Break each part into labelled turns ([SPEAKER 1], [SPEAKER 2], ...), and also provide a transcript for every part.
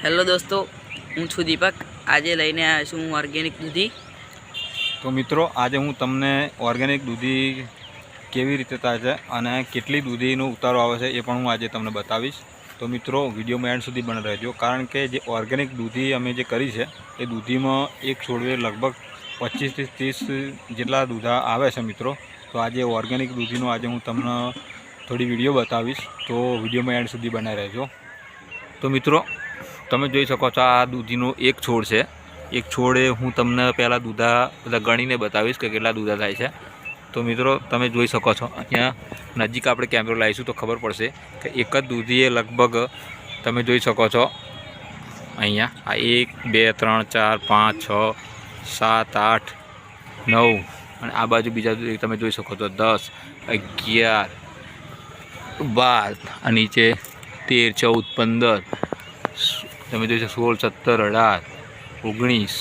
[SPEAKER 1] Hello દોસ્તો, હું છું દીપક। આજે લઈને આવ્યો છું હું ઓર્ગેનિક દૂધી।
[SPEAKER 2] તો મિત્રો, આજે હું તમને ઓર્ગેનિક દૂધી કેવી રીતે થાય છે અને કેટલી દૂધીનો ઉતારો આવે છે એ પણ હું આજે તમને બતાવીશ। તો મિત્રો, વિડીયોમાં એન્ડ સુધી બને રહેજો, કારણ કે જે ઓર્ગેનિક દૂધી અમે જે કરી છે એ દૂધીમાં એક છોડવે લગભગ 25 થી 30 જેટલા દૂધા આવે છે મિત્રો। તો આજે ઓર્ગેનિક દૂધીનો આજે હું તમને થોડી વિડીયો બતાવીશ, તો વિડીયોમાં એન્ડ સુધી બને રહેજો। તો મિત્રો, તમે જોઈ શકો છો આ દૂધીનો એક છોડ છે। એક છોડે હું તમને પહેલાં દૂધા બધા ગણીને બતાવીશ કે કેટલા દૂધા થાય છે। તો મિત્રો, તમે જોઈ શકો છો અહીંયા નજીક આપણે કેમેરો લાવીશું તો ખબર પડશે કે એક જ દૂધીએ લગભગ તમે જોઈ શકો છો અહીંયા આ 1 2 3 4 5 6 7 8 9 અને આ બાજુ બીજા તમે જોઈ શકો છો 10 11 12 આ નીચે 13 14 15 તમે જોઈ શકો 16 17 18 19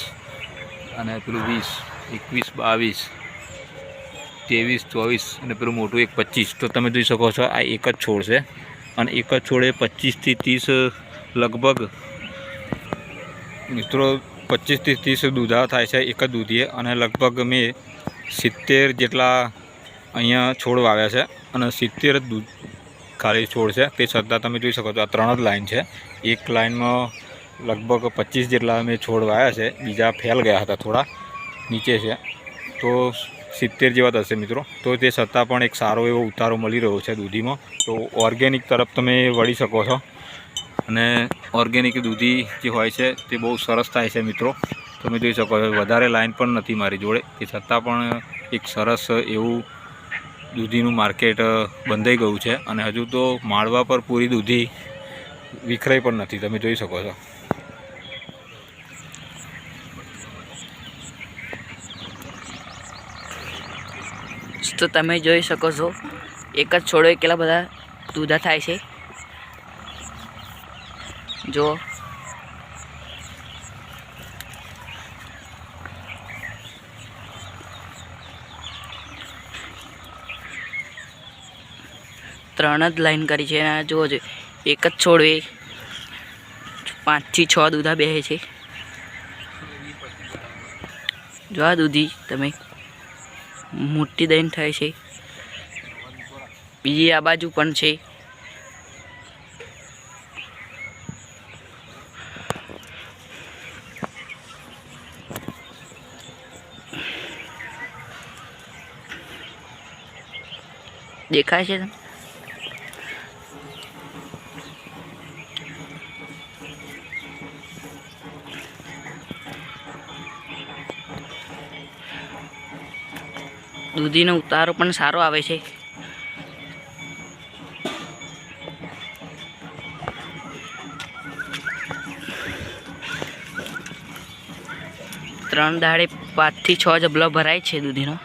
[SPEAKER 2] અને પેલું 20 21 22 23 24 અને પેલું મોટું એક 25। તો તમે જોઈ શકો છો આ એક જ છોડ છે અને એક જ છોડે 25 થી 30 લગભગ મિત્રો 25 થી 30 દૂધા થાય છે એક જ દૂધીએ। અને લગભગ મેં 70 જેટલા અહીંયા છોડ વાવ્યા છે અને 70 જ દૂધ ખાલી છોડ છે। તે છતાં તમે જોઈ શકો છો આ 3 જ લાઈન છે। એક લાઈનમાં લગભગ 25 જેટલા મેં છોડ વાવ્યા છે, બીજા ફેલ ગયા હતા, થોડા નીચે છે, તો 70 જેવા થશે મિત્રો। તો તે છતાં પણ એક સારો એવો ઉતારો મળી રહ્યો છે દૂધીમાં। તો ઓર્ગેનિક તરફ તમે વળી શકો છો અને ઓર્ગેનિક દૂધી જે હોય છે તે બહુ સરસ થાય છે મિત્રો। તમે જોઈ શકો છો વધારે લાઈન પણ નથી મારી જોડે, તે છતાં પણ એક સરસ એવું દૂધીનું માર્કેટ બંધાઈ ગયું છે અને હજુ તો માળવા પર પૂરી દૂધી વિખરાઈ પણ નથી, તમે જોઈ શકો છો।
[SPEAKER 1] તો તમે જોઈ શકો છો એક જ છોડે કેટલા બધા દૂધા થાય છે। જો ત્રણ જ લાઈન કરી છે અને જુઓ છો એક જ છોડે 5 થી 6 દૂધા બેસે છે। જો આ દૂધી તમે મોટી દહીં થાય છે, બીજી આ બાજુ પણ છે। દેખાય છે દૂધીનો ઉતારો પણ સારો આવે છે। ત્રણ દાડે 5 થી 6 જબલો ભરાય છે દૂધીનો।